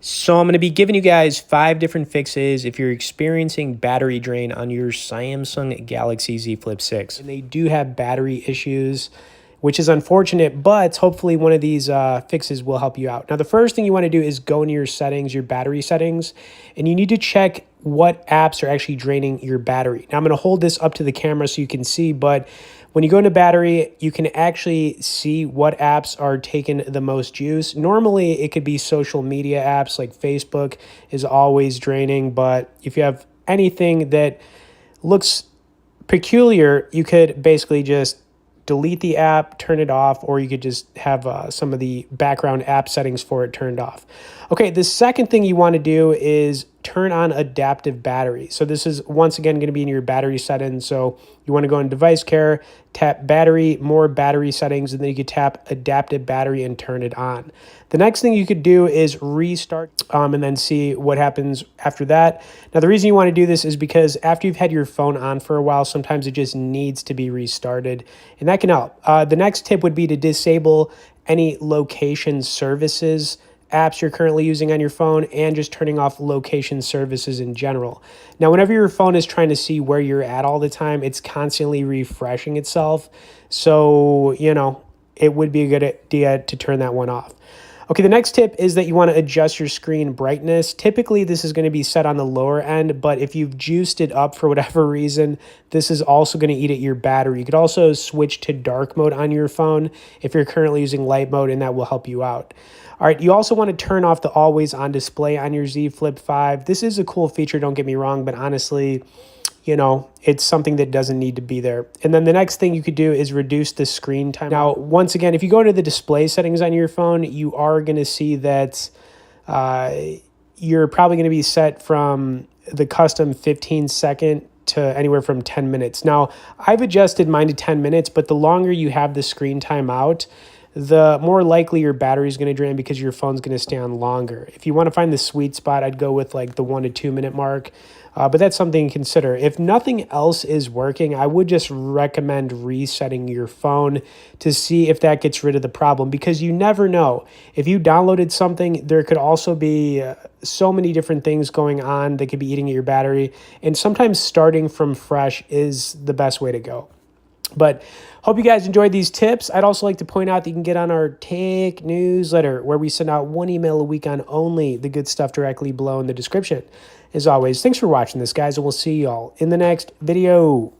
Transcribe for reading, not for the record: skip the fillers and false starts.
So I'm going to be giving you guys 5 different fixes if you're experiencing battery drain on your Samsung Galaxy Z Flip 6. And they do have battery issues, which is unfortunate, but hopefully one of these fixes will help you out. Now, the first thing you want to do is go into your settings, your battery settings, and you need to check what apps are actually draining your battery. Now, I'm going to hold this up to the camera so you can see, but when you go into battery, you can actually see what apps are taking the most juice. Normally, it could be social media apps like Facebook is always draining, but if you have anything that looks peculiar, you could basically just delete the app, turn it off, or you could just have some of the background app settings for it turned off. Okay, the second thing you want to do is turn on adaptive battery. So this is once again going to be in your battery settings. So you want to go in device care, tap battery, more battery settings, and then you could tap adaptive battery and turn it on. The next thing you could do is restart and then see what happens after that. Now, the reason you want to do this is because after you've had your phone on for a while, sometimes it just needs to be restarted, and that can help. The next tip would be to disable any location services apps you're currently using on your phone and just turning off location services in general. Now, whenever your phone is trying to see where you're at all the time, it's constantly refreshing itself. So, it would be a good idea to turn that one off. Okay, the next tip is that you want to adjust your screen brightness. Typically, this is going to be set on the lower end, but if you've juiced it up for whatever reason, this is also going to eat at your battery. You could also switch to dark mode on your phone if you're currently using light mode, and that will help you out. All right, you also want to turn off the always on display on your Z Flip 5. This is a cool feature, don't get me wrong, but honestly, it's something that doesn't need to be there. And then the next thing you could do is reduce the screen time. Now, once again, if you go into the display settings on your phone, you are going to see that you're probably going to be set from the custom 15-second to anywhere from 10 minutes. Now, I've adjusted mine to 10 minutes, but the longer you have the screen time out, the more likely your battery is going to drain because your phone's going to stay on longer. If you want to find the sweet spot, I'd go with like the 1 to 2 minute mark. But that's something to consider. If nothing else is working, I would just recommend resetting your phone to see if that gets rid of the problem, because you never know. If you downloaded something, there could also be so many different things going on that could be eating at your battery. And sometimes starting from fresh is the best way to go. But hope you guys enjoyed these tips. I'd also like to point out that you can get on our Tech newsletter, where we send out 1 email a week on only the good stuff directly below in the description. As always, thanks for watching this, guys, and we'll see y'all in the next video.